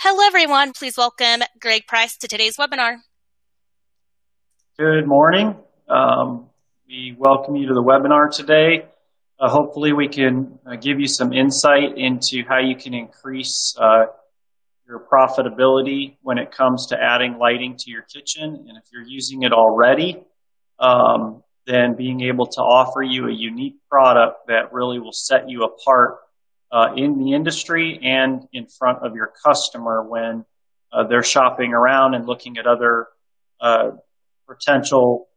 Hello, everyone. Please welcome Greg Price to today's webinar. Good morning. We welcome you to the webinar today. Hopefully we can give you some insight into how you can increase your profitability when it comes to adding lighting to your kitchen. And if you're using it already, then being able to offer you a unique product that really will set you apart in the industry and in front of your customer when they're shopping around and looking at other potential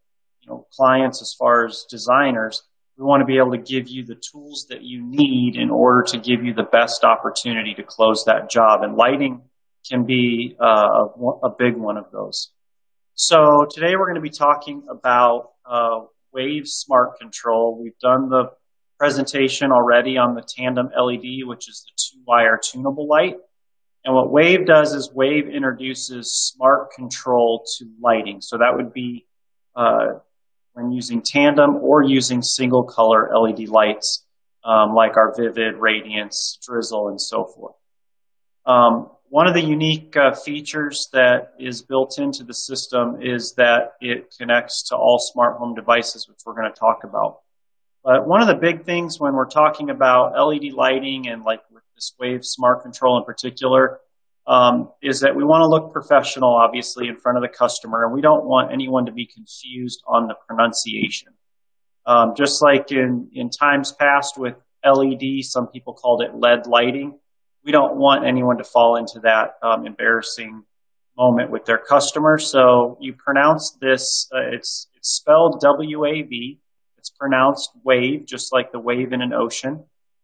clients as far as designers. We want to be able to give you the tools that you need in order to give you the best opportunity to close that job. And lighting can be a big one of those. So today we're going to be talking about Wave Smart Control. We've done the presentation already on the Tandem LED, which is the 2-wire tunable light. And what Wave does is Wave introduces smart control to lighting. So that would be when using Tandem or using single color LED lights like our Vivid, Radiance, Drizzle, and so forth. One of the unique features that is built into the system is that it connects to all smart home devices, which we're going to talk about. But one of the big things when we're talking about LED lighting and like with this Wave Smart Control in particular is that we want to look professional, obviously, in front of the customer, and we don't want anyone to be confused on the pronunciation. Just like in times past with LED, some people called it LED lighting. We don't want anyone to fall into that embarrassing moment with their customer. So you pronounce this, it's spelled W-A-V. It's pronounced wave, just like the wave in an ocean.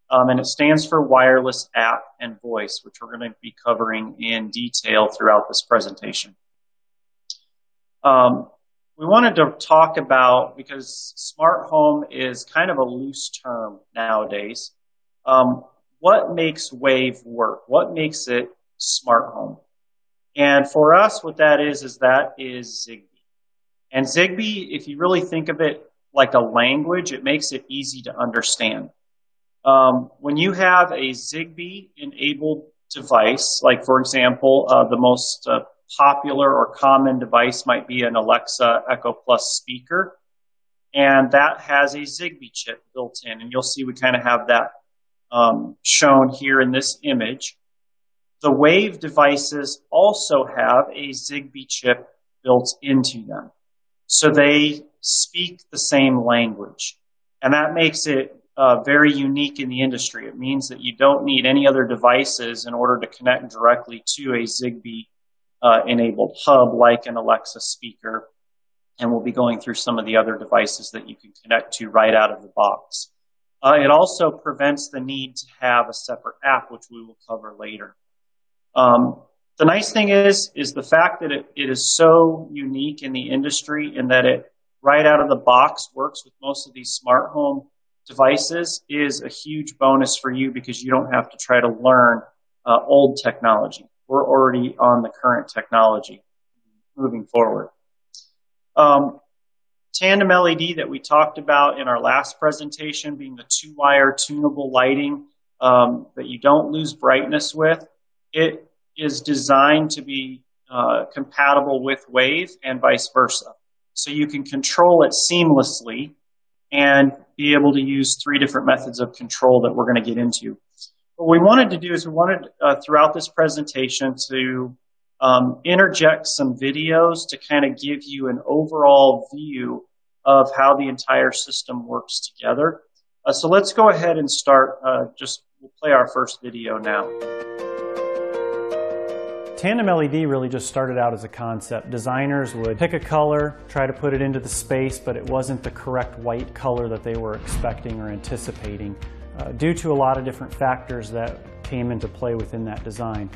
And it stands for wireless app and voice, which we're going to be covering in detail throughout this presentation. We wanted to talk about, because smart home is kind of a loose term nowadays, what makes Wave work? What makes it smart home? And for us, what that is Zigbee. And Zigbee, if you really think of it like a language, it makes it easy to understand. When you have a Zigbee-enabled device, like for example, the most popular or common device might be an Alexa Echo Plus speaker, and that has a Zigbee chip built in, and you'll see we kind of have that shown here in this image. The Wave devices also have a Zigbee chip built into them, so they speak the same language, and that makes it very unique in the industry. It means that you don't need any other devices in order to connect directly to a Zigbee enabled hub like an Alexa speaker, and we'll be going through some of the other devices that you can connect to right out of the box. It also prevents the need to have a separate app, which we will cover later. The nice thing is the fact that it is so unique in the industry and that it right out of the box works with most of these smart home devices is a huge bonus for you, because you don't have to try to learn old technology. We're already on the current technology moving forward. Tandem LED that we talked about in our last presentation, being the 2-wire tunable lighting that you don't lose brightness with, it is designed to be compatible with Wave and vice versa. So you can control it seamlessly and be able to use 3 different methods of control that we're going to get into. What we wanted to do is we wanted throughout this presentation to interject some videos to kind of give you an overall view of how the entire system works together. So let's go ahead and start. We'll play our first video now. Tandem LED really just started out as a concept. Designers would pick a color, try to put it into the space, but it wasn't the correct white color that they were expecting or anticipating due to a lot of different factors that came into play within that design.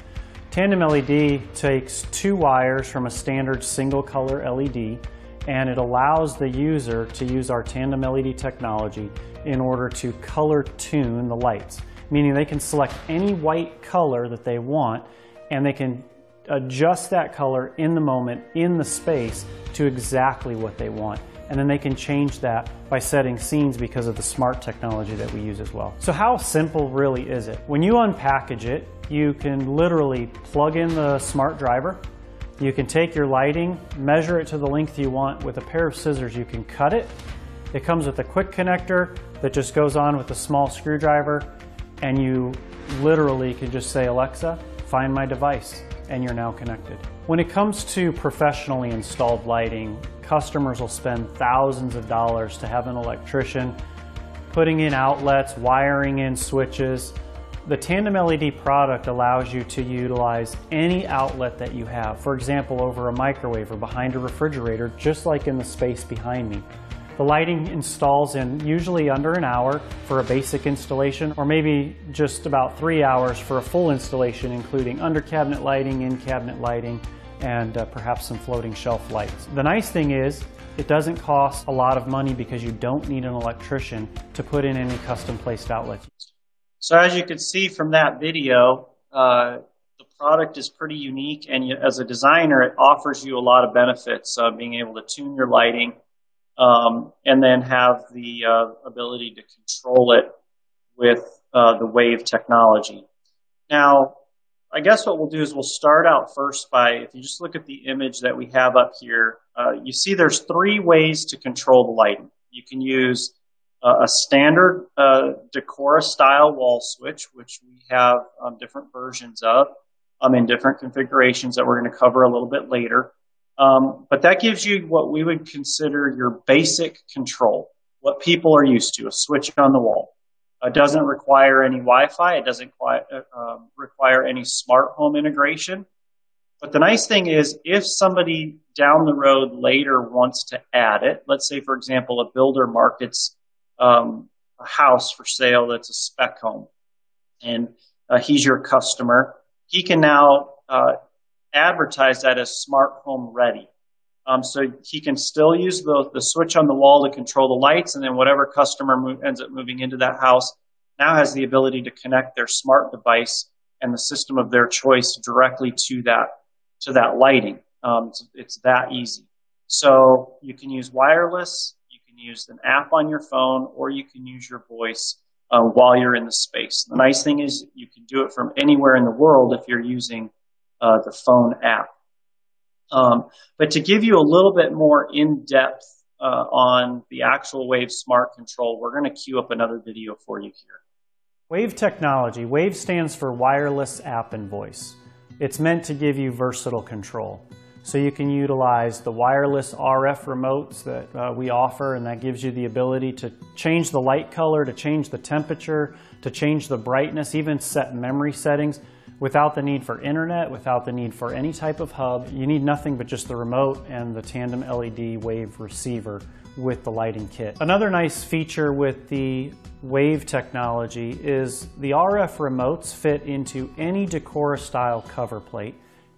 Tandem LED takes 2 wires from a standard single color LED, and it allows the user to use our Tandem LED technology in order to color tune the lights, meaning they can select any white color that they want, and they can adjust that color in the moment, in the space, to exactly what they want. And then they can change that by setting scenes because of the smart technology that we use as well. So how simple really is it? When you unpackage it, You can literally plug in the smart driver. You can take your lighting, measure it to the length you want. With a pair of scissors, you can cut it. It comes with a quick connector that just goes on with a small screwdriver, and you literally can just say, Alexa, find my device, and you're now connected. When it comes to professionally installed lighting, customers will spend thousands of dollars to have an electrician putting in outlets, wiring in switches. The Tandem LED product allows you to utilize any outlet that you have. For example, over a microwave or behind a refrigerator, just like in the space behind me. The lighting installs in usually under an hour for a basic installation, or maybe just about 3 hours for a full installation, including under cabinet lighting, in cabinet lighting, and perhaps some floating shelf lights. The nice thing is, it doesn't cost a lot of money because you don't need an electrician to put in any custom placed outlets. So as you can see from that video, the product is pretty unique, and as a designer, it offers you a lot of benefits, being able to tune your lighting, and then have the ability to control it with the Wave technology. Now, I guess what we'll do is we'll start out first by, if you just look at the image that we have up here, you see there's 3 ways to control the lighting. You can use a standard Decora style wall switch, which we have different versions of in different configurations that we're going to cover a little bit later. But that gives you what we would consider your basic control, what people are used to, a switch on the wall. It doesn't require any Wi-Fi. It doesn't require any smart home integration. But the nice thing is, if somebody down the road later wants to add it, let's say, for example, a builder markets a house for sale that's a spec home, and he's your customer, he can now advertise that as smart home ready. So he can still use the switch on the wall to control the lights, and then whatever customer ends up moving into that house now has the ability to connect their smart device and the system of their choice directly to that lighting. It's that easy. So you can use wireless, you can use an app on your phone, or you can use your voice while you're in the space. The nice thing is you can do it from anywhere in the world if you're using the phone app. But to give you a little bit more in-depth on the actual Wave Smart Control, we're going to queue up another video for you here. Wave technology. Wave stands for wireless app and voice. It's meant to give you versatile control. So you can utilize the wireless RF remotes that we offer, and that gives you the ability to change the light color, to change the temperature, to change the brightness, even set memory settings without the need for internet, without the need for any type of hub. You need nothing but just the remote and the Tandem LED Wave receiver with the lighting kit. Another nice feature with the Wave technology is the RF remotes fit into any Decora style cover plate,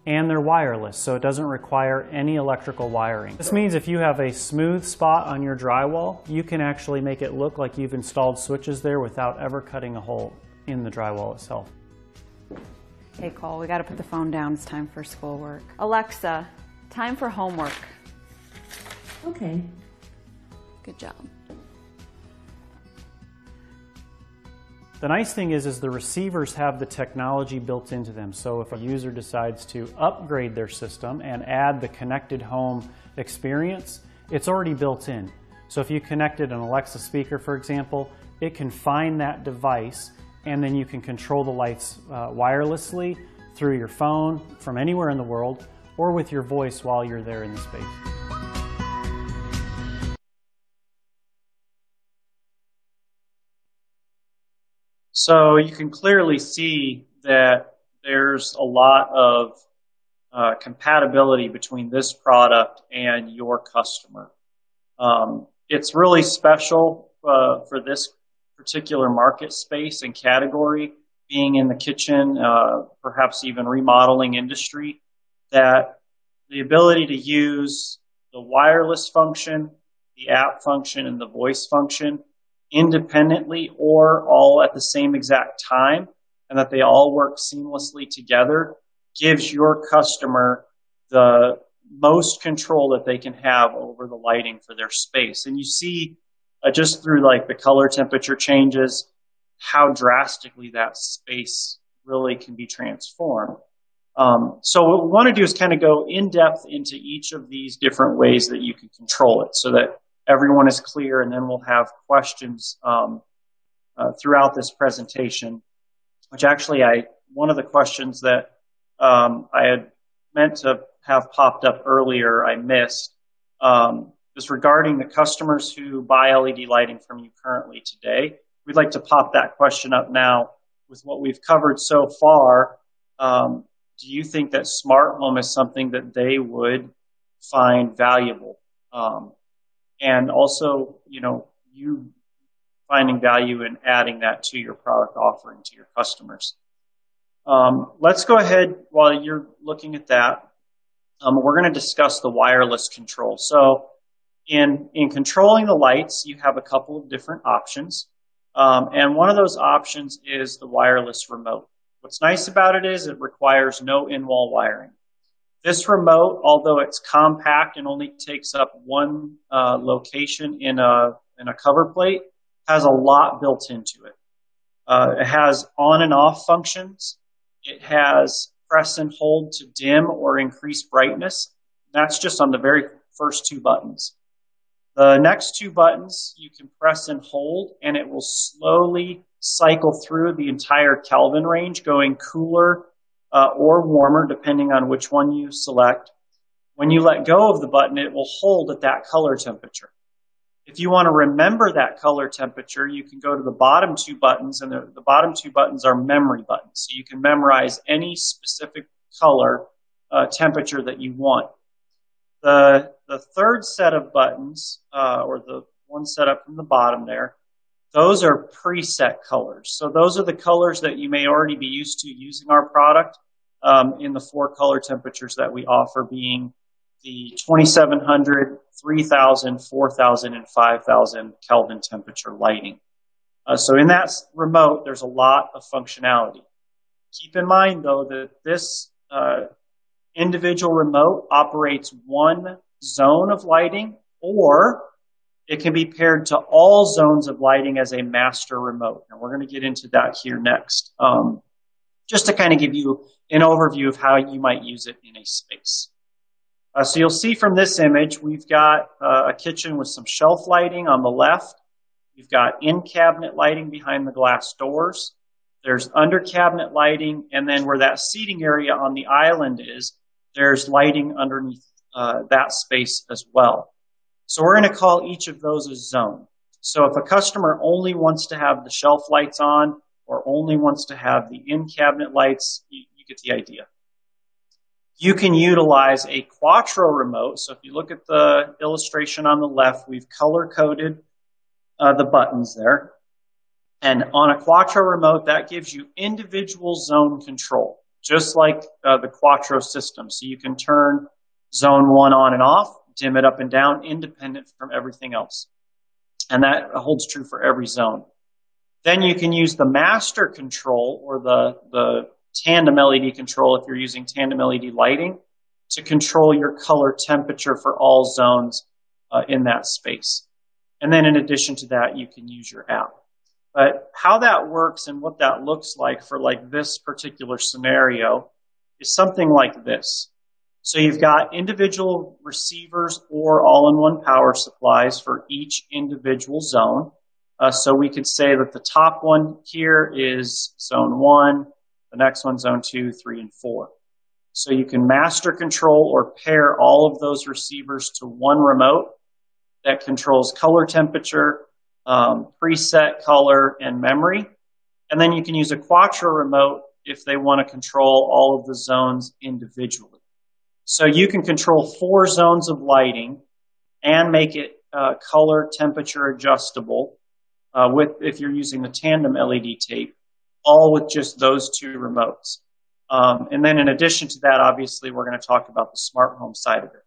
and they're wireless, so it doesn't require any electrical wiring. This means if you have a smooth spot on your drywall, you can actually make it look like you've installed switches there without ever cutting a hole in the drywall itself. Hey Cole, we gotta put the phone down. It's time for schoolwork. Alexa, time for homework. Okay. Good job. The nice thing is the receivers have the technology built into them. So if a user decides to upgrade their system and add the connected home experience, it's already built in. So if you connected an Alexa speaker, for example, it can find that device, and then you can control the lights wirelessly through your phone from anywhere in the world, or with your voice while you're there in the space. So you can clearly see that there's a lot of compatibility between this product and your customer. It's really special for this particular market space and category, being in the kitchen, perhaps even remodeling industry, that the ability to use the wireless function, the app function, and the voice function independently or all at the same exact time, and that they all work seamlessly together, gives your customer the most control that they can have over the lighting for their space. And you see just through like the color temperature changes, how drastically that space really can be transformed. So what we want to do is kind of go in depth into each of these different ways that you can control it so that everyone is clear, and then we'll have questions throughout this presentation, which actually one of the questions that I had meant to have popped up earlier, I missed, is regarding the customers who buy LED lighting from you currently today. We'd like to pop that question up now. With what we've covered so far, do you think that smart home is something that they would find valuable? And also, you finding value in adding that to your product offering to your customers. Let's go ahead while you're looking at that. We're going to discuss the wireless control. So in controlling the lights, you have a couple of different options. And one of those options is the wireless remote. What's nice about it is it requires no in-wall wiring. This remote, although it's compact and only takes up one location in a cover plate, has a lot built into it. It has on and off functions. It has press and hold to dim or increase brightness. That's just on the very first two buttons. The next two buttons you can press and hold, and it will slowly cycle through the entire Kelvin range, going cooler or warmer, depending on which one you select. When you let go of the button, it will hold at that color temperature. If you want to remember that color temperature, you can go to the bottom two buttons, and the bottom two buttons are memory buttons. So you can memorize any specific color temperature that you want. The third set of buttons, or the one set up from the bottom there, those are preset colors. So those are the colors that you may already be used to using our product in the 4 color temperatures that we offer, being the 2700, 3000, 4000, and 5000 Kelvin temperature lighting. So in that remote, there's a lot of functionality. Keep in mind, though, that this individual remote operates one zone of lighting, or it can be paired to all zones of lighting as a master remote. And we're going to get into that here next, just to kind of give you an overview of how you might use it in a space. So you'll see from this image, we've got a kitchen with some shelf lighting on the left. We've got in-cabinet lighting behind the glass doors. There's under-cabinet lighting, and then where that seating area on the island is, there's lighting underneath that space as well. So we're going to call each of those a zone. So if a customer only wants to have the shelf lights on or only wants to have the in-cabinet lights, you get the idea. You can utilize a Quattro remote. So if you look at the illustration on the left, we've color-coded the buttons there. And on a Quattro remote, that gives you individual zone control, just like the Quattro system. So you can turn zone 1 on and off, dim it up and down, independent from everything else. And that holds true for every zone. Then you can use the master control, or the tandem LED control if you're using tandem LED lighting, to control your color temperature for all zones in that space. And then in addition to that, you can use your app. But how that works and what that looks like for like this particular scenario is something like this. So you've got individual receivers or all-in-one power supplies for each individual zone. So we could say that the top one here is zone 1, the next one zone 2, 3, and 4. So you can master control or pair all of those receivers to one remote that controls color temperature, preset color, and memory. And then you can use a Quattro remote if they want to control all of the zones individually. So you can control 4 zones of lighting and make it color temperature adjustable if you're using the tandem LED tape, all with just those 2 remotes. And then in addition to that, obviously, we're going to talk about the smart home side of it.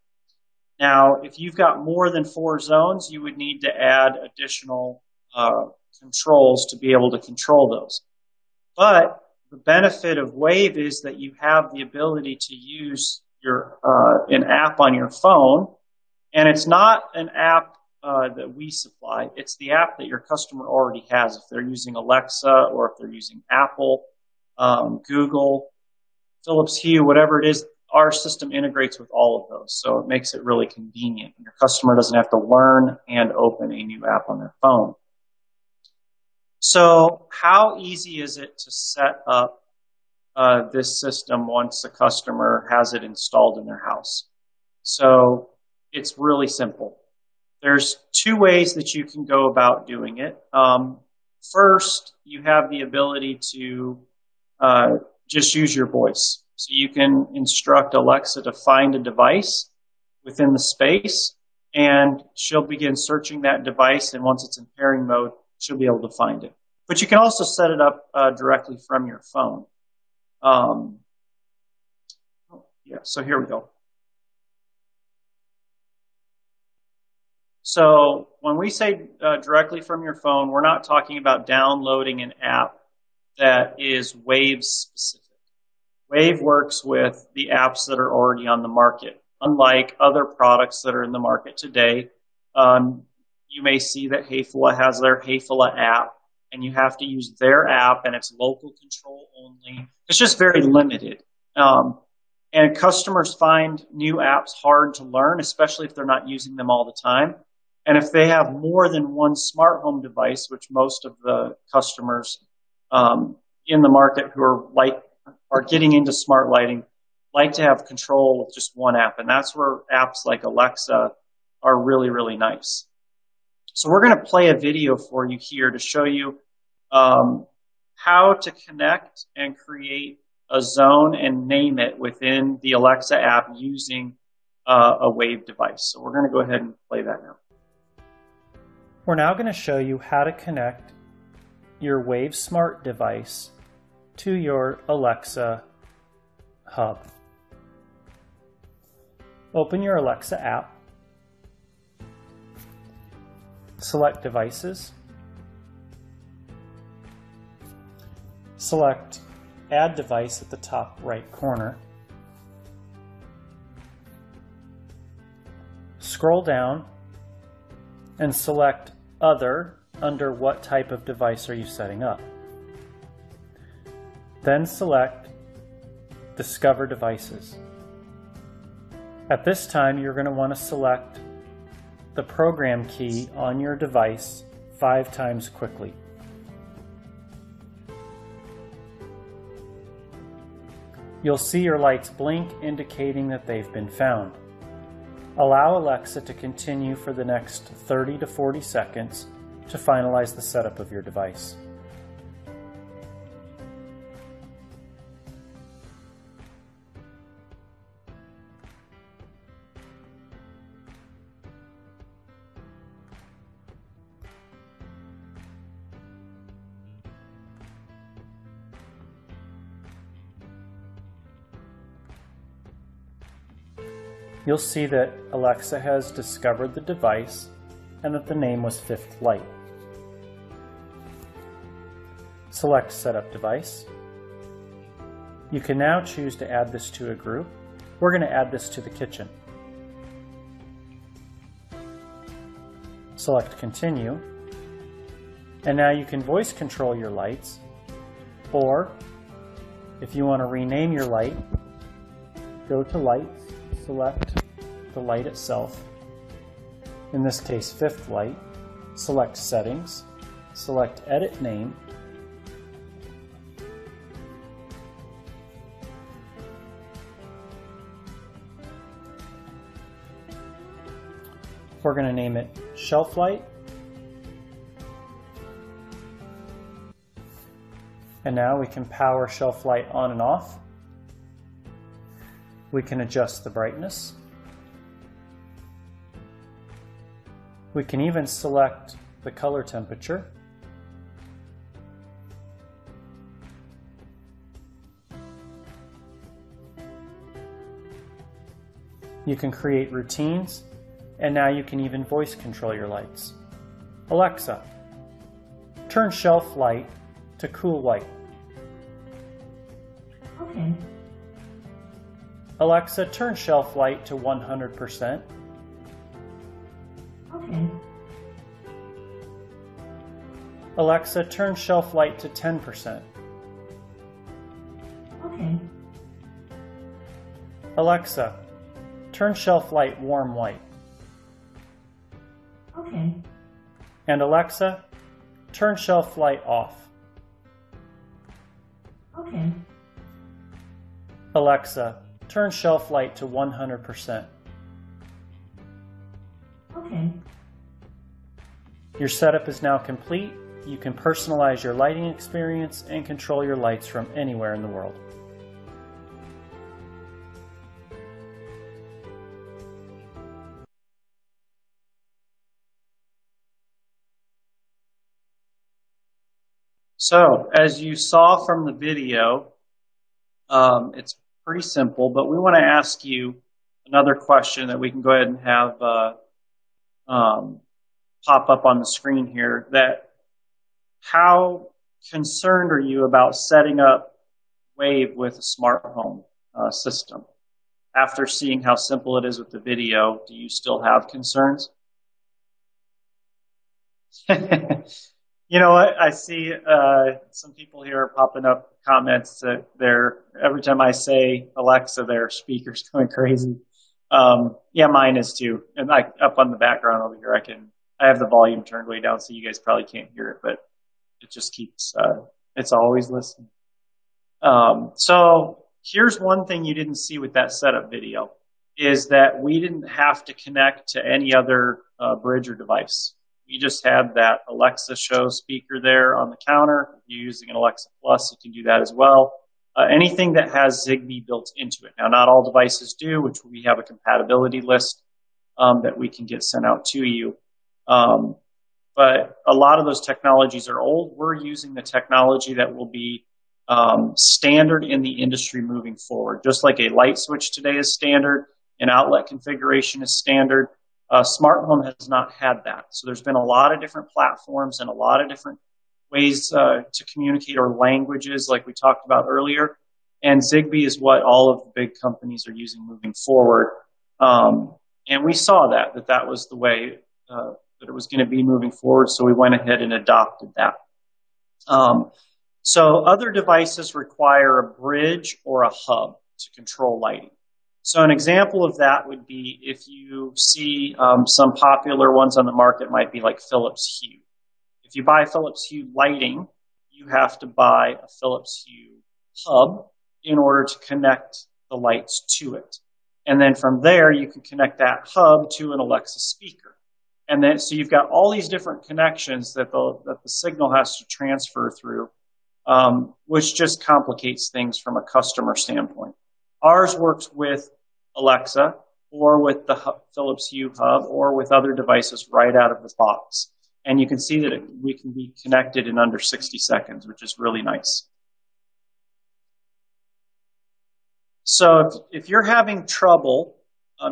Now, if you've got more than 4 zones, you would need to add additional controls to be able to control those. But the benefit of Wave is that you have the ability to use an app on your phone, and it's not an app that we supply. It's the app that your customer already has. If they're using Alexa or if they're using Apple, Google, Philips Hue, whatever it is, our system integrates with all of those. So it makes it really convenient. Your customer doesn't have to learn and open a new app on their phone. So how easy is it to set up this system once a customer has it installed in their house? So it's really simple. There's two ways that you can go about doing it. First, you have the ability to just use your voice. So you can instruct Alexa to find a device within the space, and she'll begin searching that device, and once it's in pairing mode, she'll be able to find it. But you can also set it up directly from your phone. So here we go. So when we say directly from your phone, we're not talking about downloading an app that is Wave specific. Wave works with the apps that are already on the market. Unlike other products that are in the market today, you may see that Hayfula has their Hayfula app, and you have to use their app, and it's local control only. It's just very limited. And customers find new apps hard to learn, especially if they're not using them all the time. And if they have more than one smart home device, which most of the customers in the market who are getting into smart lighting like to have control with just one app. And that's where apps like Alexa are really, really nice. So we're going to play a video for you here to show you how to connect and create a zone and name it within the Alexa app using a Wave device. So we're going to go ahead and play that now. We're now going to show you how to connect your Wave Smart device to your Alexa hub. Open your Alexa app, select Devices, select Add Device at the top right corner, scroll down and select Other under what type of device are you setting up. Then select Discover Devices. At this time, you're going to want to select the program key on your device 5 times quickly. You'll see your lights blink, indicating that they've been found. Allow Alexa to continue for the next 30 to 40 seconds to finalize the setup of your device. You'll see that Alexa has discovered the device and that the name was Fifth Light. Select Setup Device. You can now choose to add this to a group. We're going to add this to the kitchen. Select Continue. And now you can voice control your lights, or if you want to rename your light, go to Lights, select the light itself, in this case Fifth Light, select Settings, select Edit Name, we're going to name it Shelf Light, and now we can power Shelf Light on and off. We can adjust the brightness. We can even select the color temperature. You can create routines, and now you can even voice control your lights. Alexa, turn Shelf Light to Cool White. Okay. Alexa, turn Shelf Light to 100%. Okay. Alexa, turn Shelf Light to 10%. Alexa, turn shelf light warm white. Okay. And Alexa, turn shelf light off. Okay. Alexa, turn shelf light to 100%. Okay. Your setup is now complete. You can personalize your lighting experience and control your lights from anywhere in the world. So, as you saw from the video, it's pretty simple, but we want to ask you another question that we can go ahead and have pop up on the screen here. That how concerned are you about setting up Wave with a smart home system? After seeing how simple it is with the video, do you still have concerns? You know what? I see some people here popping up comments that every time I say Alexa, their speaker's going crazy. Yeah, mine is too. And up on the background over here, I have the volume turned way down, so you guys probably can't hear it, but it just keeps, it's always listening. So here's one thing you didn't see with that setup video, is that we didn't have to connect to any other bridge or device. We just had that Alexa Show speaker there on the counter. If you're using an Alexa Plus, you can do that as well. Anything that has Zigbee built into it. Now, not all devices do, which we have a compatibility list that we can get sent out to you. But a lot of those technologies are old. We're using the technology that will be standard in the industry moving forward. Just like a light switch today is standard, an outlet configuration is standard. Smart home has not had that. So there's been a lot of different platforms and a lot of different ways to communicate, or languages like we talked about earlier. And Zigbee is what all of the big companies are using moving forward. And we saw that was the way that it was going to be moving forward. So we went ahead and adopted that. So other devices require a bridge or a hub to control lighting. So an example of that would be if you see some popular ones on the market might be like Philips Hue. If you buy Philips Hue lighting, you have to buy a Philips Hue hub in order to connect the lights to it. And then from there, you can connect that hub to an Alexa speaker. And then, so you've got all these different connections that the signal has to transfer through, which just complicates things from a customer standpoint. Ours works with Alexa or with the Philips Hue hub or with other devices right out of the box. And you can see that we can be connected in under 60 seconds, which is really nice. So if you're having trouble,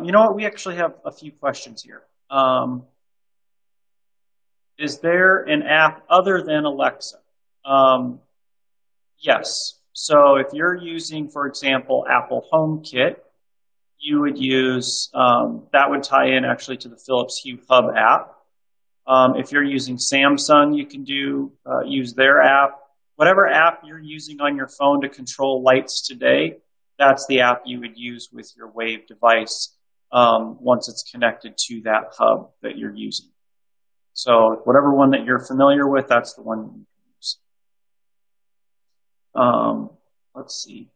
you know what? We actually have a few questions here. Is there an app other than Alexa? Yes. So if you're using, for example, Apple HomeKit, you would use, that would tie in actually to the Philips Hue Hub app. If you're using Samsung, you can use their app. Whatever app you're using on your phone to control lights today, that's the app you would use with your Wave device once it's connected to that hub that you're using. So whatever one that you're familiar with, that's the one you can use. Let's see.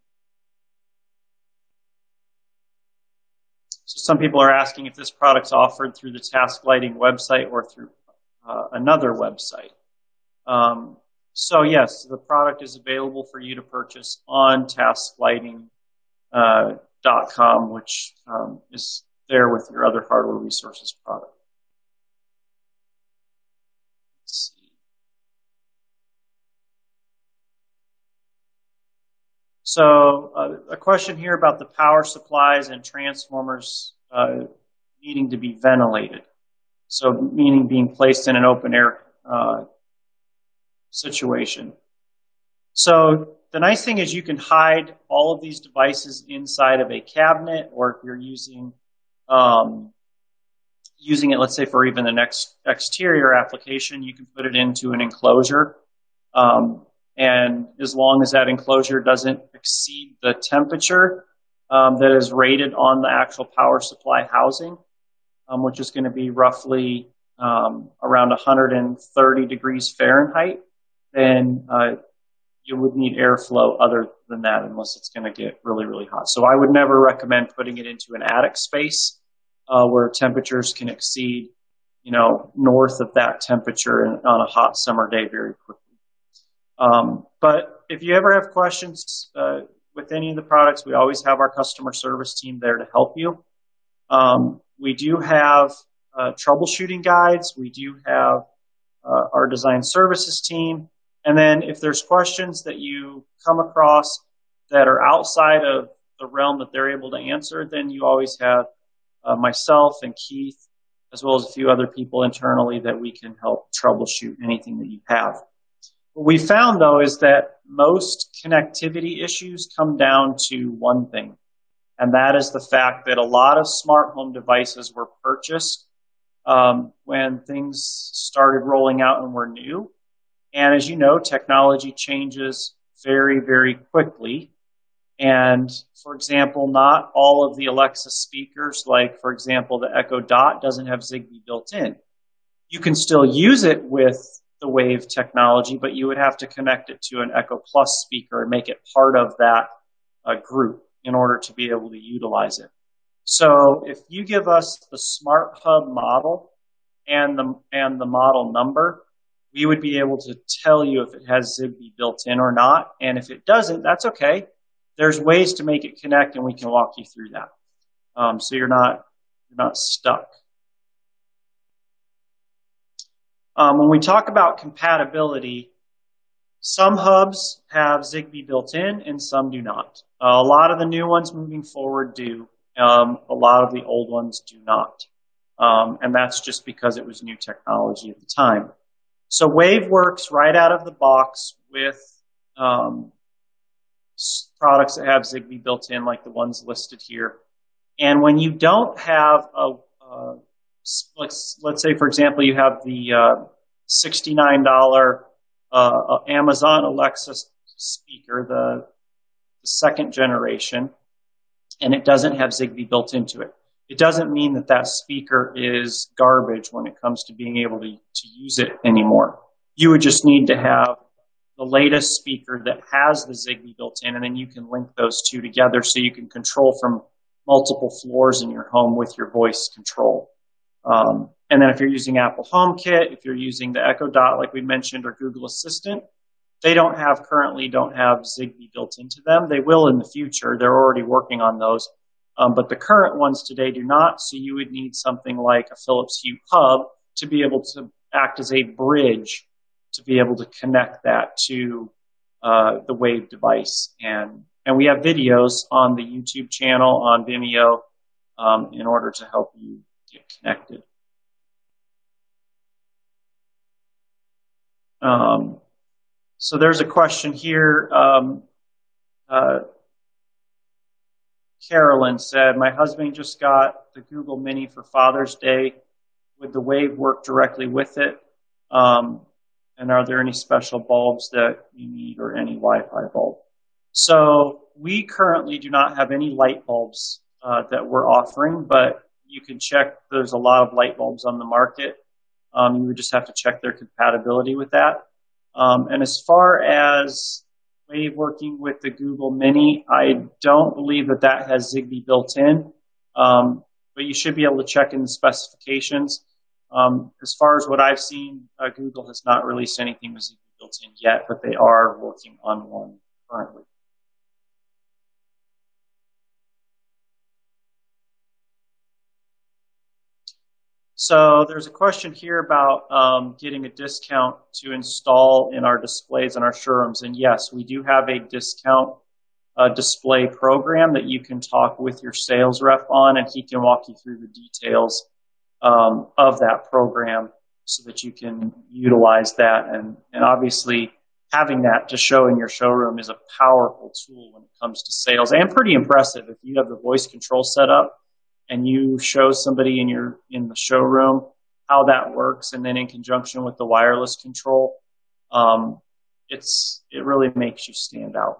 So some people are asking if this product's offered through the Task Lighting website or through another website. So yes, the product is available for you to purchase on tasklighting.com, which is there with your other Hardware Resources product. Let's see. So a question here about the power supplies and transformers needing to be ventilated. So meaning being placed in an open air situation. So the nice thing is you can hide all of these devices inside of a cabinet, or if you're using it, let's say for even the next exterior application, you can put it into an enclosure. And as long as that enclosure doesn't exceed the temperature, that is rated on the actual power supply housing, which is going to be roughly around 130 degrees Fahrenheit, then you would need airflow other than that unless it's going to get really, really hot. So I would never recommend putting it into an attic space where temperatures can exceed, north of that temperature on a hot summer day very quickly. But if you ever have questions with any of the products, we always have our customer service team there to help you. We do have troubleshooting guides. We do have our design services team. And then if there's questions that you come across that are outside of the realm that they're able to answer, then you always have myself and Keith, as well as a few other people internally that we can help troubleshoot anything that you have. What we found, though, is that most connectivity issues come down to one thing, and that is the fact that a lot of smart home devices were purchased when things started rolling out and were new. And as you know, technology changes very, very quickly. And for example, not all of the Alexa speakers, like for example, the Echo Dot doesn't have Zigbee built in. You can still use it with the Wave technology, but you would have to connect it to an Echo Plus speaker and make it part of that group in order to be able to utilize it. So if you give us the Smart Hub model and the model number, we would be able to tell you if it has Zigbee built in or not. And if it doesn't, that's okay. There's ways to make it connect, and we can walk you through that. So you're not stuck. When we talk about compatibility, some hubs have Zigbee built in and some do not. A lot of the new ones moving forward do. A lot of the old ones do not. And that's just because it was new technology at the time. So Wave works right out of the box with products that have Zigbee built in, like the ones listed here. And when you don't have let's say, for example, you have the $69 Amazon Alexa speaker, the second generation, and it doesn't have Zigbee built into it. It doesn't mean that that speaker is garbage when it comes to being able to use it anymore. You would just need to have the latest speaker that has the Zigbee built in, and then you can link those two together so you can control from multiple floors in your home with your voice control. And then if you're using Apple HomeKit, if you're using the Echo Dot like we mentioned, or Google Assistant, they currently don't have Zigbee built into them. They will in the future. They're already working on those. But the current ones today do not, so you would need something like a Philips Hue Hub to be able to act as a bridge to be able to connect that to the Wave device. And we have videos on the YouTube channel, on Vimeo, in order to help you get connected. So there's a question here. Carolyn said, my husband just got the Google Mini for Father's Day. Would the Wave work directly with it? And are there any special bulbs that you need or any Wi-Fi bulb? So we currently do not have any light bulbs that we're offering, but you can check. There's a lot of light bulbs on the market. You would just have to check their compatibility with that. And as far as Wave working with the Google Mini, I don't believe that has Zigbee built in, but you should be able to check in the specifications. As far as what I've seen, Google has not released anything with Zigbee built in yet, but they are working on one currently. So there's a question here about getting a discount to install in our displays in our showrooms. And yes, we do have a discount display program that you can talk with your sales rep on, and he can walk you through the details of that program so that you can utilize that. And obviously having that to show in your showroom is a powerful tool when it comes to sales, and pretty impressive. If you have the voice control set up and you show somebody in the showroom how that works, and then in conjunction with the wireless control, it really makes you stand out.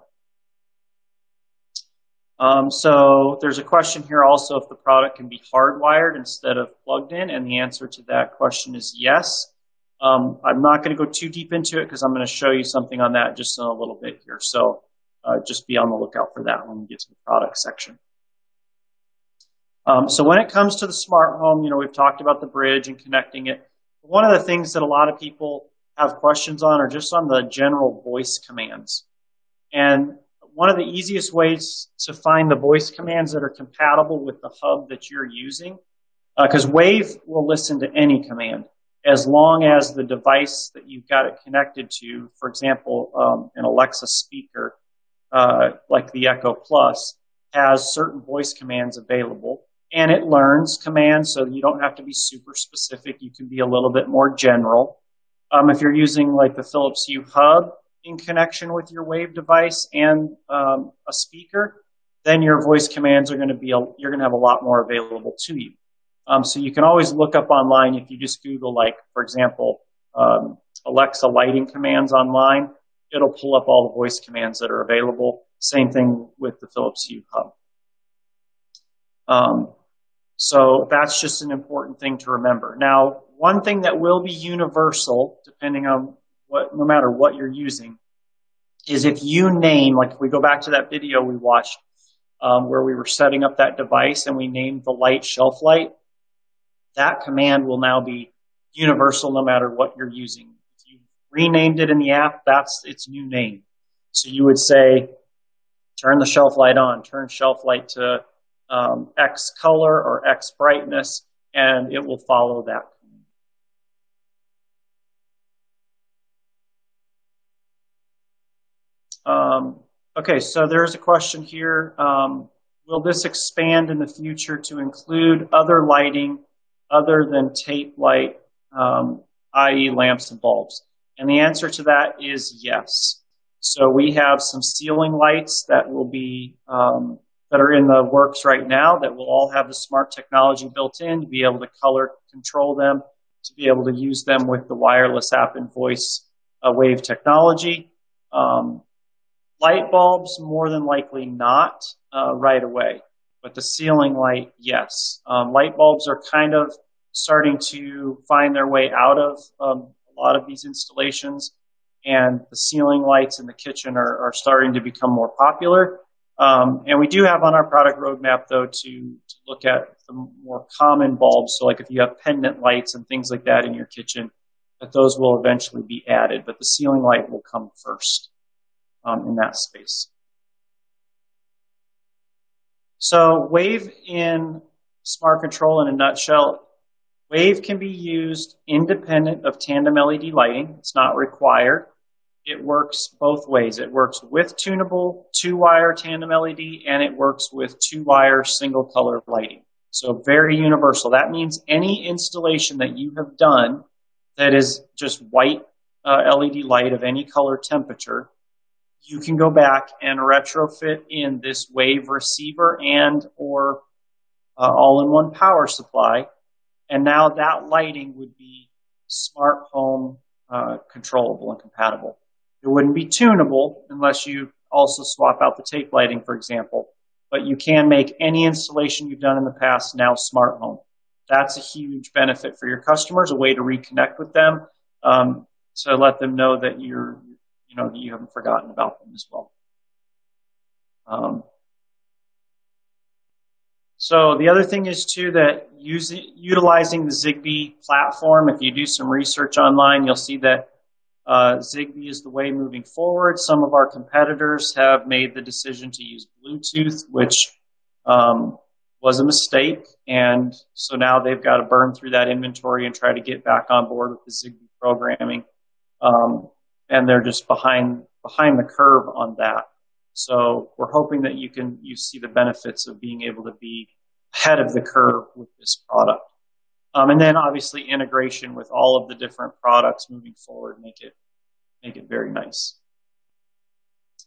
So there's a question here also if the product can be hardwired instead of plugged in, and the answer to that question is yes. I'm not going to go too deep into it because I'm going to show you something on that just in a little bit here. So just be on the lookout for that when we get to the product section. So when it comes to the smart home, we've talked about the bridge and connecting it. One of the things that a lot of people have questions on are just on the general voice commands. And one of the easiest ways to find the voice commands that are compatible with the hub that you're using, because Wave will listen to any command as long as the device that you've got it connected to, for example, an Alexa speaker, like the Echo Plus, has certain voice commands available. And it learns commands, so you don't have to be super specific. You can be a little bit more general. If you're using like the Philips Hue hub in connection with your Wave device and a speaker, then your voice commands are going to be, you're going to have a lot more available to you. So you can always look up online if you just Google, like, for example, Alexa lighting commands online. It'll pull up all the voice commands that are available. Same thing with the Philips Hue hub. So that's just an important thing to remember. Now, one thing that will be universal, depending on no matter what you're using, is if you name, like if we go back to that video we watched where we were setting up that device and we named the light shelf light, that command will now be universal no matter what you're using. If you renamed it in the app, that's its new name. So you would say, turn the shelf light on, turn shelf light to X color or X brightness, and it will follow that. Okay, so there's a question here. Will this expand in the future to include other lighting other than tape light, i.e. lamps and bulbs? And the answer to that is yes. So we have some ceiling lights that will be that are in the works right now that will all have the smart technology built in to be able to color control them, to be able to use them with the wireless app and voice Wave technology. Light bulbs, more than likely not right away, but the ceiling light, yes. Light bulbs are kind of starting to find their way out of a lot of these installations, and the ceiling lights in the kitchen are starting to become more popular. And we do have on our product roadmap, though, to look at the more common bulbs. So like if you have pendant lights and things like that in your kitchen, that those will eventually be added. But the ceiling light will come first in that space. So Wave in Smart Control in a nutshell, Wave can be used independent of tandem LED lighting. It's not required. It works both ways. It works with tunable 2-wire tandem LED, and it works with 2-wire single color lighting. So very universal. That means any installation that you have done that is just white LED light of any color temperature, you can go back and retrofit in this Wave receiver and or all-in-one power supply. And now that lighting would be smart home controllable and compatible. It wouldn't be tunable unless you also swap out the tape lighting, for example. But you can make any installation you've done in the past now smart home. That's a huge benefit for your customers, a way to reconnect with them, to let them know that you haven't forgotten about them as well. So the other thing is too that utilizing the Zigbee platform, if you do some research online, you'll see that Zigbee is the way moving forward. Some of our competitors have made the decision to use Bluetooth, which was a mistake. And so now they've got to burn through that inventory and try to get back on board with the Zigbee programming. And they're just behind the curve on that. So we're hoping that you see the benefits of being able to be ahead of the curve with this product. And then obviously integration with all of the different products moving forward make it very nice.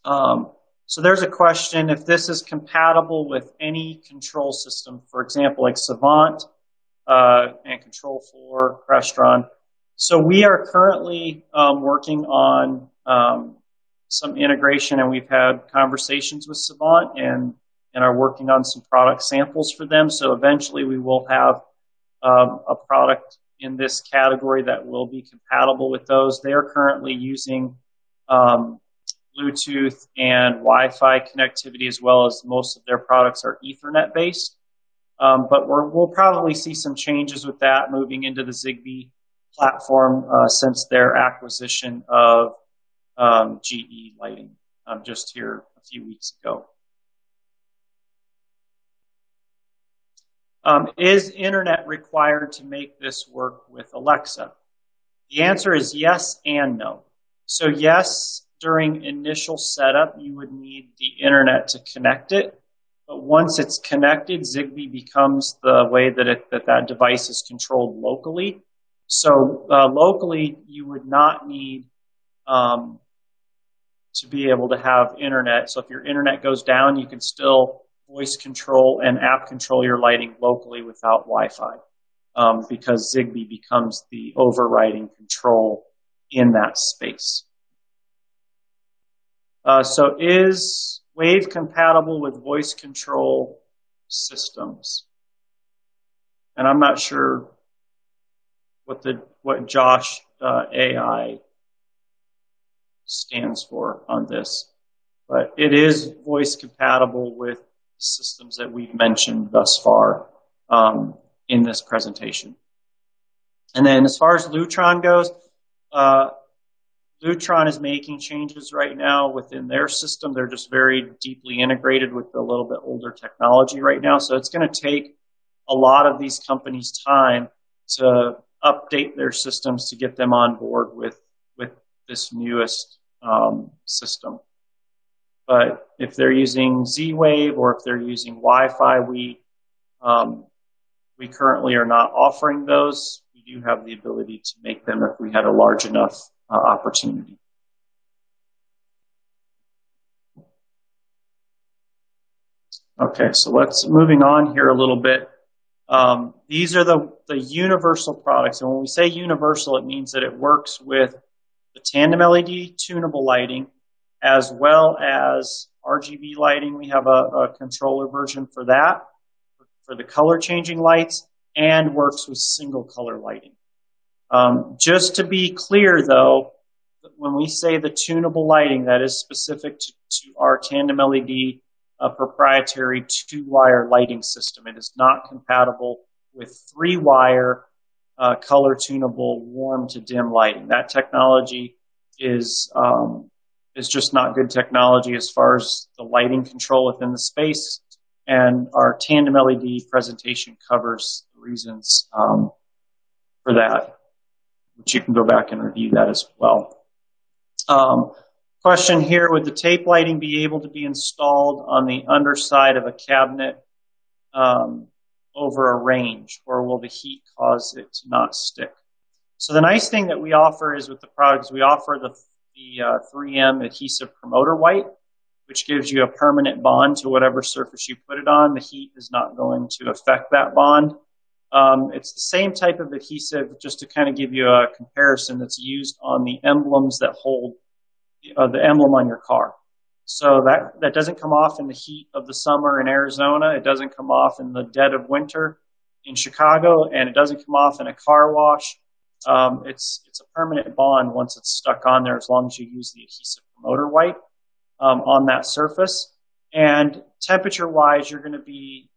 So there's a question if this is compatible with any control system, for example, like Savant and Control4, Crestron. So we are currently working on some integration, and we've had conversations with Savant, and and are working on some product samples for them. So eventually we will have a product in this category that will be compatible with those. They are currently using Bluetooth and Wi-Fi connectivity, as well as most of their products are Ethernet based. But we'll probably see some changes with that moving into the Zigbee platform since their acquisition of GE Lighting just here a few weeks ago. Is internet required to make this work with Alexa? The answer is yes and no. So yes, during initial setup, you would need the internet to connect it. But once it's connected, Zigbee becomes the way that that device is controlled locally. So locally, you would not need to be able to have internet. So if your internet goes down, you can still voice control and app control your lighting locally without Wi-Fi because Zigbee becomes the overriding control in that space. So is Wave compatible with voice control systems? And I'm not sure what Josh AI stands for on this, but it is voice compatible with systems that we've mentioned thus far in this presentation. And then as far as Lutron goes, Lutron is making changes right now within their system. They're just very deeply integrated with a little bit older technology right now. So it's going to take a lot of these companies time to update their systems to get them on board with this newest system. But if they're using Z-Wave or if they're using Wi-Fi, we currently are not offering those. We do have the ability to make them if we had a large enough opportunity. Okay, so moving on here a little bit. These are the universal products. And when we say universal, it means that it works with the tandem LED tunable lighting as well as RGB lighting. We have a controller version for that, for the color changing lights, and works with single color lighting. Just to be clear, though, when we say the tunable lighting, that is specific to our tandem LED proprietary 2-wire lighting system. It is not compatible with 3-wire color tunable warm to dim lighting. That technology is just not good technology as far as the lighting control within the space. And our tandem LED presentation covers the reasons for that, which you can go back and review that as well. Question here, would the tape lighting be able to be installed on the underside of a cabinet over a range, or will the heat cause it to not stick? So the nice thing that we offer is with the products, we offer the 3M adhesive promoter white, which gives you a permanent bond to whatever surface you put it on. The heat is not going to affect that bond. It's the same type of adhesive, just to kind of give you a comparison, that's used on the emblems that hold the emblem on your car. So that doesn't come off in the heat of the summer in Arizona. It doesn't come off in the dead of winter in Chicago, and it doesn't come off in a car wash. It's a permanent bond once it's stuck on there, as long as you use the adhesive promoter white on that surface. And temperature-wise, you're going to be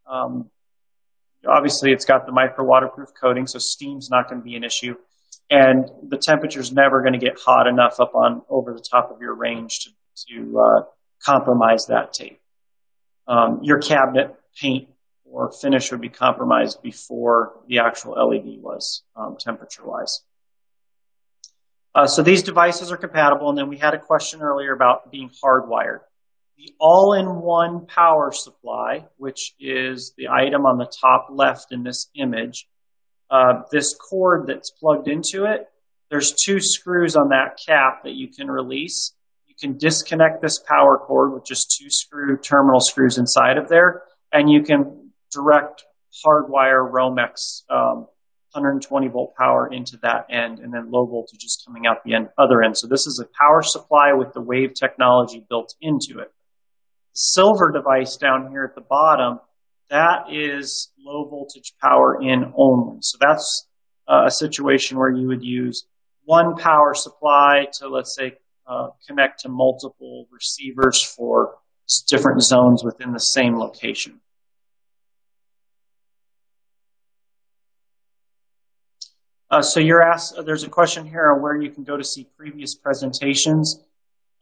obviously it's got the micro waterproof coating, so steam's not going to be an issue. And the temperature's never going to get hot enough up on over the top of your range to compromise that tape. Your cabinet paint or finish would be compromised before the actual LED was, temperature-wise. So these devices are compatible, and then we had a question earlier about being hardwired. The all-in-one power supply, which is the item on the top left in this image, this cord that's plugged into it, there's 2 screws on that cap that you can release. You can disconnect this power cord with just 2 terminal screws inside of there, and you can direct hardwire Romex 120 volt power into that end, and then low voltage is coming out the other end. So this is a power supply with the Wave technology built into it. The silver device down here at the bottom, that is low voltage power in only. So that's a situation where you would use one power supply to, let's say, connect to multiple receivers for different zones within the same location. So you're asked, there's a question here on where you can go to see previous presentations.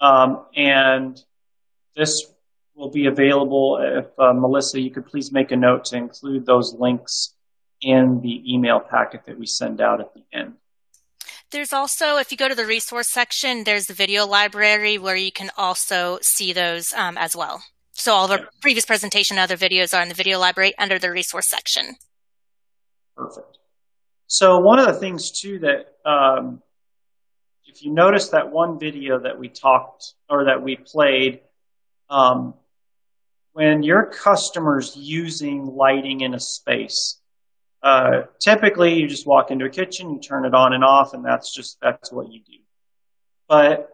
And this will be available. If Melissa, you could please make a note to include those links in the email packet that we send out at the end. There's also, if you go to the resource section, there's the video library where you can also see those as well. So all of our previous presentation and other videos are in the video library under the resource section. Perfect. So one of the things too that, if you notice that one video that we talked or that we played, when your customer's using lighting in a space, typically you just walk into a kitchen, you turn it on and off, and that's what you do. But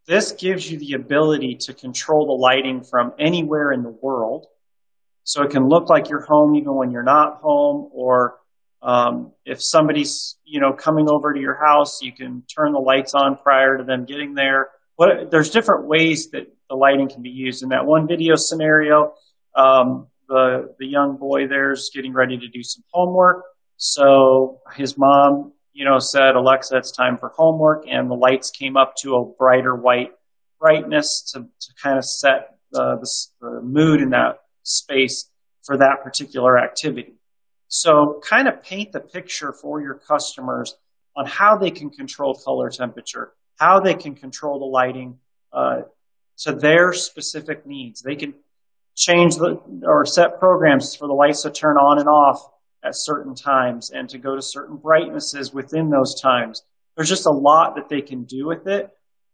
this gives you the ability to control the lighting from anywhere in the world. So it can look like you're home even when you're not home, or if somebody's, coming over to your house, you can turn the lights on prior to them getting there. But there's different ways that the lighting can be used. In that one video scenario, the young boy there's getting ready to do some homework. So his mom, said, Alexa, it's time for homework. And the lights came up to a brighter white brightness to kind of set the mood in that space for that particular activity. So kind of paint the picture for your customers on how they can control color temperature, how they can control the lighting to their specific needs. They can change or set programs for the lights to turn on and off at certain times and to go to certain brightnesses within those times. There's just a lot that they can do with it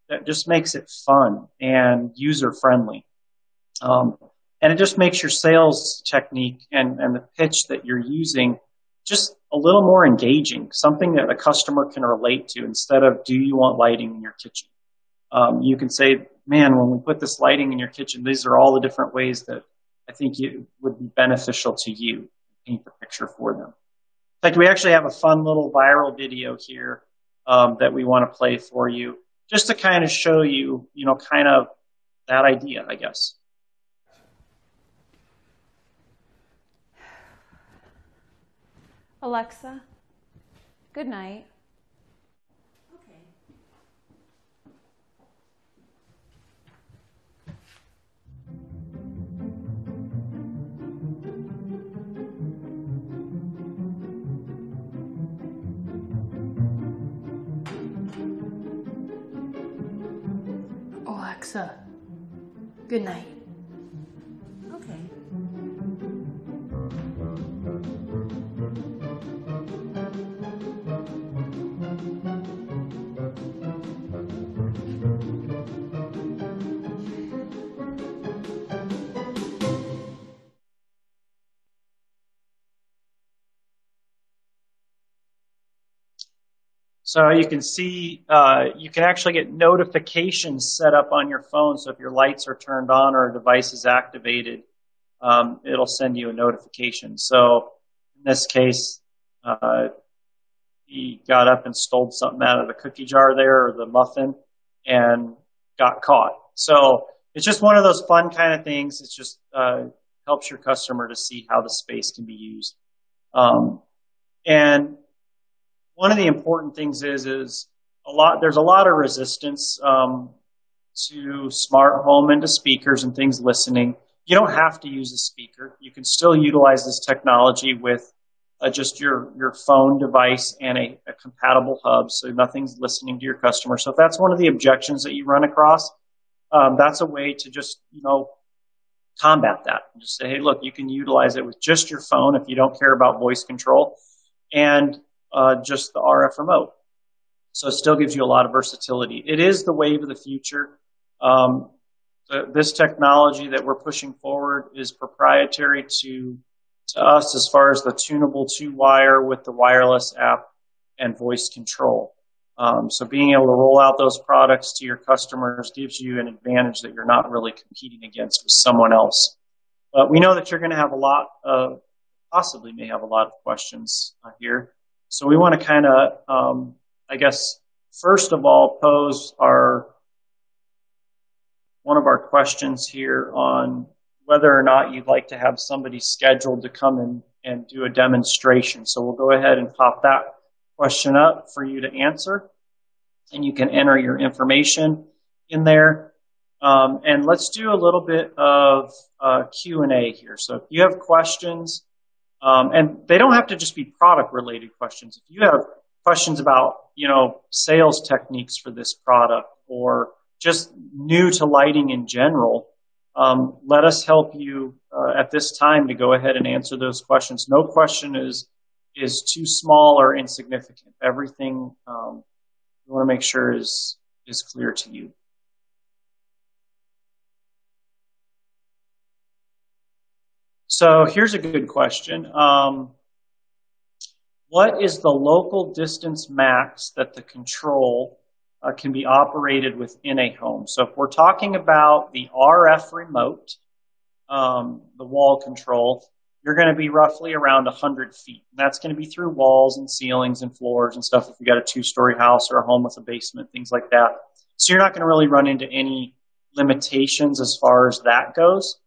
that just makes it fun and user-friendly. And it just makes your sales technique and the pitch that you're using just a little more engaging, something that a customer can relate to instead of, do you want lighting in your kitchen? You can say, man, when we put this lighting in your kitchen, these are all the different ways that I think it would be beneficial to you. Paint the picture for them. In fact, we actually have a fun little viral video here that we want to play for you, just to kind of show you, kind of that idea, I guess. Alexa, good night. Okay. Alexa, good night. Okay. So you can see, you can actually get notifications set up on your phone. So if your lights are turned on or a device is activated, it'll send you a notification. So in this case, he got up and stole something out of the cookie jar there, or the muffin, and got caught. So it's just one of those fun kind of things. It's just helps your customer to see how the space can be used. And one of the important things is there's a lot of resistance to smart home and to speakers and things listening. You don't have to use a speaker. You can still utilize this technology with just your phone device and a compatible hub, so nothing's listening to your customer. So if that's one of the objections that you run across, that's a way to just, combat that. Just say, hey, look, you can utilize it with just your phone if you don't care about voice control, and just the RF remote. So it still gives you a lot of versatility. It is the wave of the future. This technology that we're pushing forward is proprietary to us as far as the tunable 2-wire with the wireless app and voice control. So being able to roll out those products to your customers gives you an advantage that you're not really competing against with someone else. But we know that you're going to have possibly may have a lot of questions here. So we want to kind of, I guess, first of all, pose one of our questions here on whether or not you'd like to have somebody scheduled to come in and do a demonstration. So we'll go ahead and pop that question up for you to answer, and you can enter your information in there. And let's do a little bit of Q&A here. So if you have questions, and they don't have to just be product-related questions. If you have questions about, sales techniques for this product or just new to lighting in general, let us help you at this time to go ahead and answer those questions. No question is too small or insignificant. Everything we want to make sure is clear to you. So here's a good question. What is the local distance max that the control can be operated within a home? So if we're talking about the RF remote, the wall control, you're going to be roughly around 100 feet. And that's going to be through walls and ceilings and floors and stuff if you got a 2-story house or a home with a basement, things like that. So you're not going to really run into any limitations as far as that goes.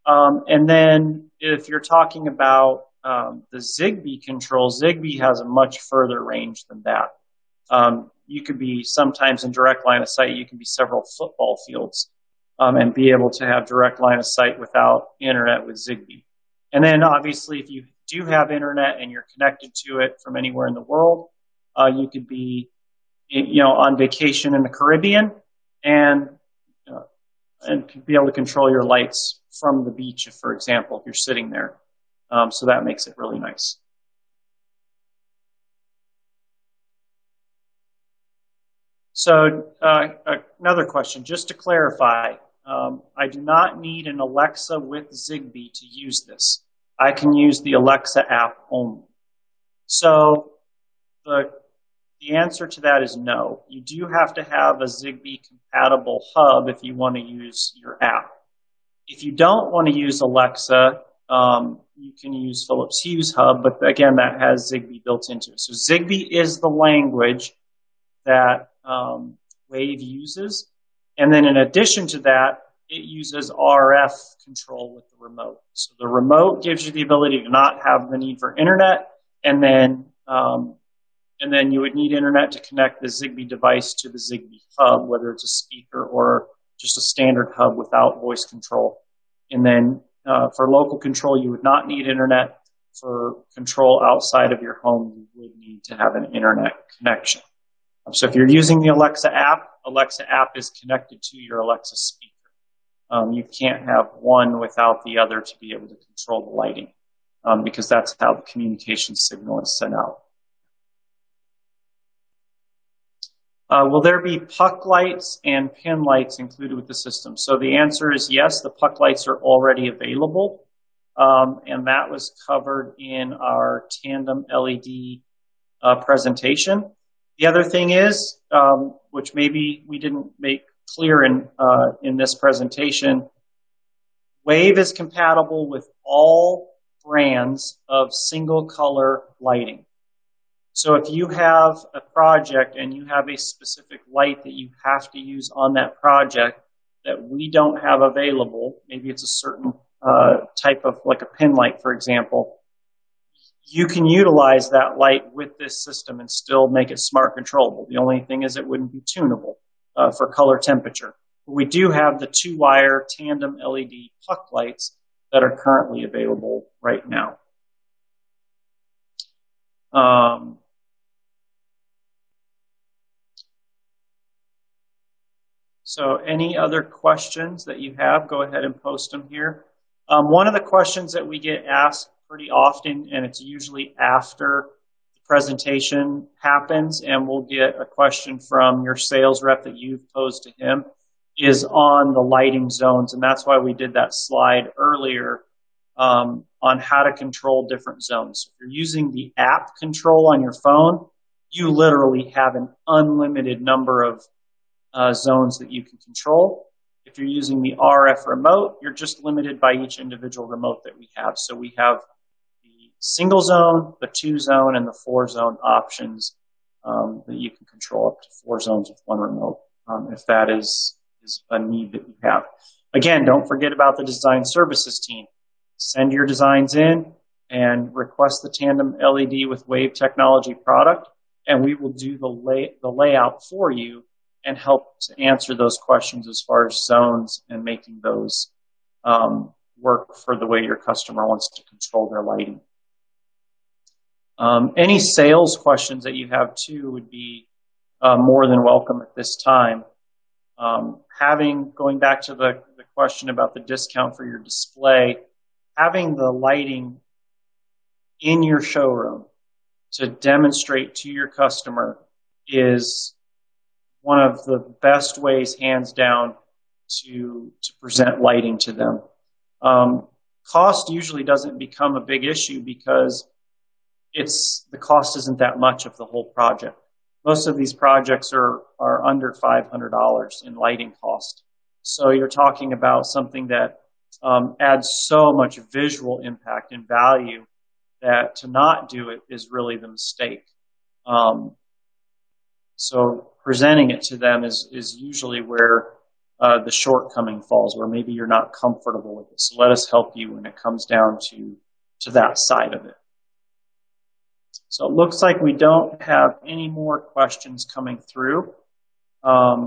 And then if you're talking about the Zigbee control, Zigbee has a much further range than that. You could be sometimes in direct line of sight, you can be several football fields and be able to have direct line of sight without internet with Zigbee. And then obviously if you do have internet and you're connected to it from anywhere in the world, you could be on vacation in the Caribbean and be able to control your lights from the beach, for example, if you're sitting there. So that makes it really nice. So another question, just to clarify, I do not need an Alexa with Zigbee to use this. I can use the Alexa app only. So the answer to that is no. You do have to have a Zigbee compatible hub if you want to use your app. If you don't want to use Alexa, you can use Philips Hue Hub, but again, that has Zigbee built into it. So Zigbee is the language that Wave uses. And then in addition to that, it uses RF control with the remote. So the remote gives you the ability to not have the need for internet, and then you would need internet to connect the Zigbee device to the Zigbee hub, whether it's a speaker or just a standard hub without voice control. And then for local control, you would not need internet. For control outside of your home, you would need to have an internet connection. So if you're using the Alexa app is connected to your Alexa speaker. You can't have one without the other to be able to control the lighting, because that's how the communication signal is sent out. Will there be puck lights and pin lights included with the system? So the answer is yes, the puck lights are already available, and that was covered in our tandem LED presentation. The other thing is, which maybe we didn't make clear in this presentation, Wave is compatible with all brands of single color lighting. So if you have a project and you have a specific light that you have to use on that project that we don't have available, maybe it's a certain type of, like a pin light, for example, you can utilize that light with this system and still make it smart controllable. The only thing is it wouldn't be tunable for color temperature. But we do have the 2-wire tandem LED puck lights that are currently available right now. So any other questions that you have, go ahead and post them here. One of the questions that we get asked pretty often, and it's usually after the presentation happens, and we'll get a question from your sales rep that you've posed to him, is on the lighting zones. And that's why we did that slide earlier on how to control different zones. If you're using the app control on your phone, you literally have an unlimited number of zones that you can control. If you're using the RF remote, you're just limited by each individual remote that we have. So we have the single zone, the 2-zone, and the 4-zone options that you can control up to 4 zones with one remote, if that is a need that you have. Again, don't forget about the design services team. Send your designs in and request the tandem LED with Wave technology product, and we will do the layout for you and help to answer those questions as far as zones and making those work for the way your customer wants to control their lighting. Any sales questions that you have too would be more than welcome at this time. Going back to the question about the discount for your display, having the lighting in your showroom to demonstrate to your customer is one of the best ways, hands down, to present lighting to them. Cost usually doesn't become a big issue because the cost isn't that much of the whole project. Most of these projects are under $500 in lighting cost. So you're talking about something that adds so much visual impact and value that to not do it is really the mistake. So presenting it to them is usually where the shortcoming falls, where maybe you're not comfortable with it. So let us help you when it comes down to that side of it. So it looks like we don't have any more questions coming through.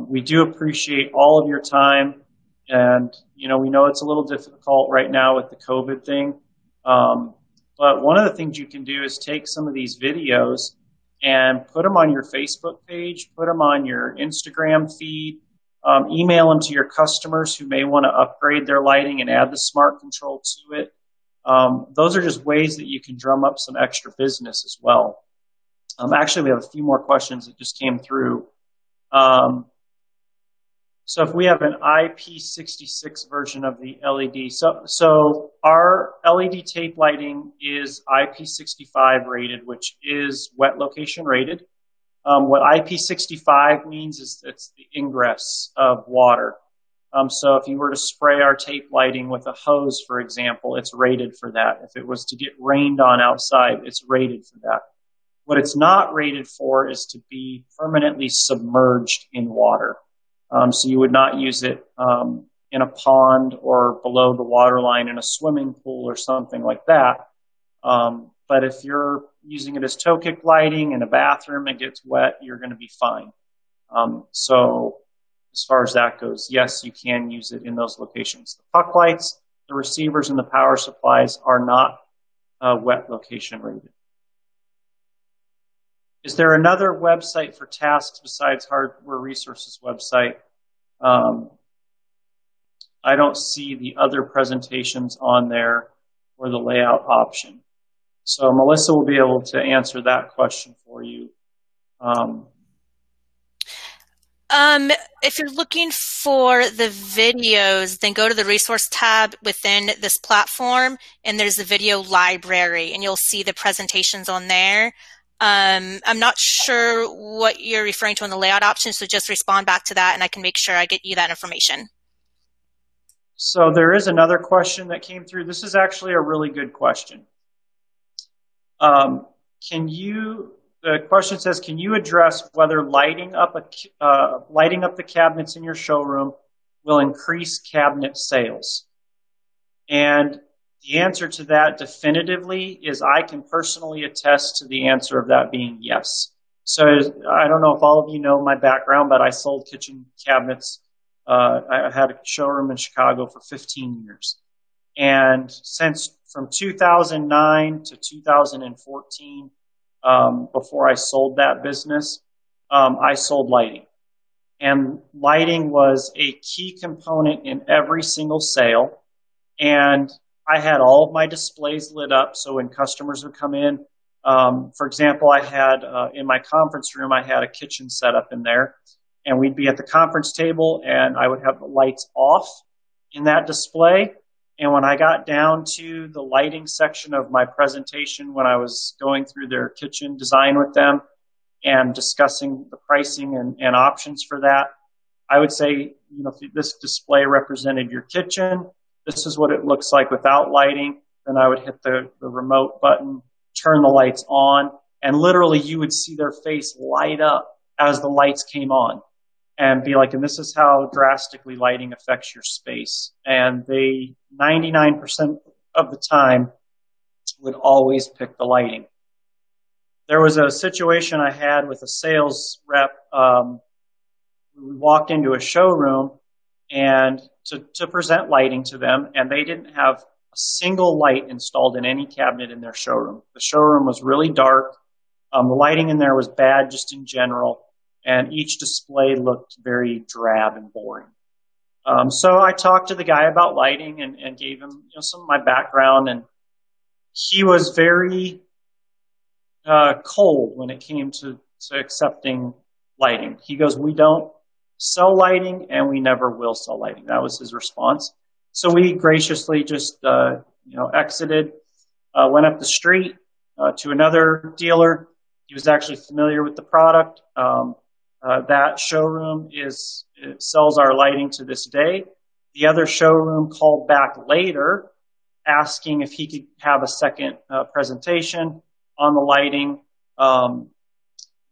We do appreciate all of your time. And, we know it's a little difficult right now with the COVID thing. But one of the things you can do is take some of these videos and put them on your Facebook page, put them on your Instagram feed, email them to your customers who may want to upgrade their lighting and add the smart control to it. Those are just ways that you can drum up some extra business as well. Actually, we have a few more questions that just came through. So if we have an IP66 version of the LED, so our LED tape lighting is IP65 rated, which is wet location rated. What IP65 means is it's the ingress of water. So if you were to spray our tape lighting with a hose, for example, it's rated for that. If it was to get rained on outside, it's rated for that. What it's not rated for is to be permanently submerged in water. So you would not use it in a pond or below the water line in a swimming pool or something like that. But if you're using it as toe kick lighting in a bathroom, it gets wet, you're going to be fine. So as far as that goes, yes, you can use it in those locations. The puck lights, the receivers, and the power supplies are not wet location rated. Is there another website for tasks besides Hardware Resources website? I don't see the other presentations on there or the layout option. So Melissa will be able to answer that question for you. If you're looking for the videos, then go to the resource tab within this platform, and there's the video library, and you'll see the presentations on there. I'm not sure what you're referring to on the layout option, so just respond back to that, and I can make sure I get you that information. So there is another question that came through. This is actually a really good question. The question says, can you address whether lighting up the cabinets in your showroom will increase cabinet sales? And the answer to that definitively is I can personally attest to the answer of that being yes. So I don't know if all of you know my background, but I sold kitchen cabinets. I had a showroom in Chicago for 15 years. And from 2009 to 2014, before I sold that business, I sold lighting. And lighting was a key component in every single sale. And I had all of my displays lit up, so when customers would come in, for example, I had in my conference room, I had a kitchen set up in there, and we'd be at the conference table, and I would have the lights off in that display. And when I got down to the lighting section of my presentation, when I was going through their kitchen design with them, and discussing the pricing and options for that. I would say, if this display represented your kitchen, this is what it looks like without lighting. Then I would hit the remote button, turn the lights on, and literally you would see their face light up as the lights came on and be like, and this is how drastically lighting affects your space. And they, 99% of the time, would always pick the lighting. There was a situation I had with a sales rep. We walked into a showroom and to present lighting to them, and they didn't have a single light installed in any cabinet in their showroom. The showroom was really dark. The lighting in there was bad just in general, and each display looked very drab and boring. So I talked to the guy about lighting and gave him some of my background, and he was very cold when it came to accepting lighting. He goes, "We don't sell lighting, and we never will sell lighting." That was his response. So we graciously just exited, went up the street to another dealer. He was actually familiar with the product. That showroom sells our lighting to this day. The other showroom called back later asking if he could have a second presentation on the lighting,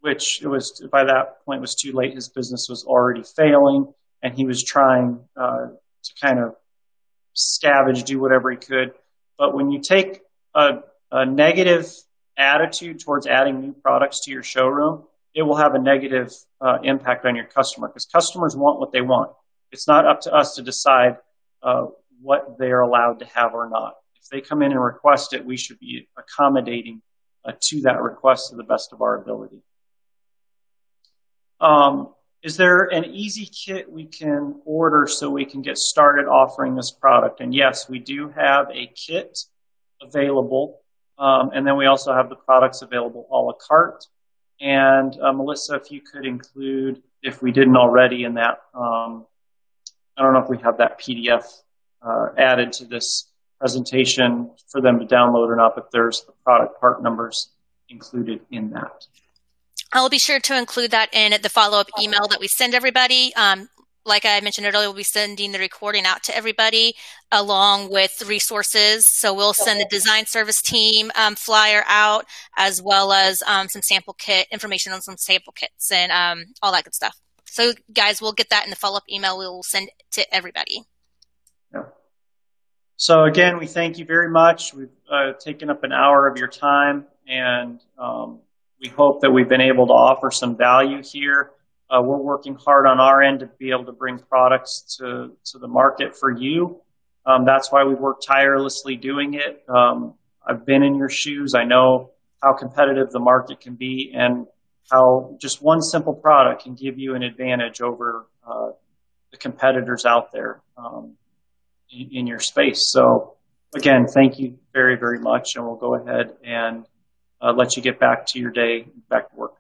which it was, by that point, was too late. His business was already failing, and he was trying to kind of scavenge, do whatever he could. But when you take a negative attitude towards adding new products to your showroom, it will have a negative impact on your customer, because customers want what they want. It's not up to us to decide what they're allowed to have or not. If they come in and request it, we should be accommodating to that request to the best of our ability. Is there an easy kit we can order so we can get started offering this product? And yes, we do have a kit available. And then we also have the products available a la carte. And Melissa, if you could include, if we didn't already, in that, I don't know if we have that PDF added to this presentation for them to download or not, but there's the product part numbers included in that. I'll be sure to include that in the follow-up email that we send everybody. Like I mentioned earlier, we'll be sending the recording out to everybody along with resources. So we'll send the design service team flyer out, as well as some sample kit information on some sample kits and all that good stuff. So guys, we'll get that in the follow-up email. We will send it to everybody. Yeah. So again, we thank you very much. We've taken up an hour of your time, and we hope that we've been able to offer some value here. We're working hard on our end to be able to bring products to the market for you. That's why we work tirelessly doing it. I've been in your shoes. I know how competitive the market can be, and how just one simple product can give you an advantage over the competitors out there in your space. So again, thank you very, very much, and we'll go ahead and let you get back to your day, back to work.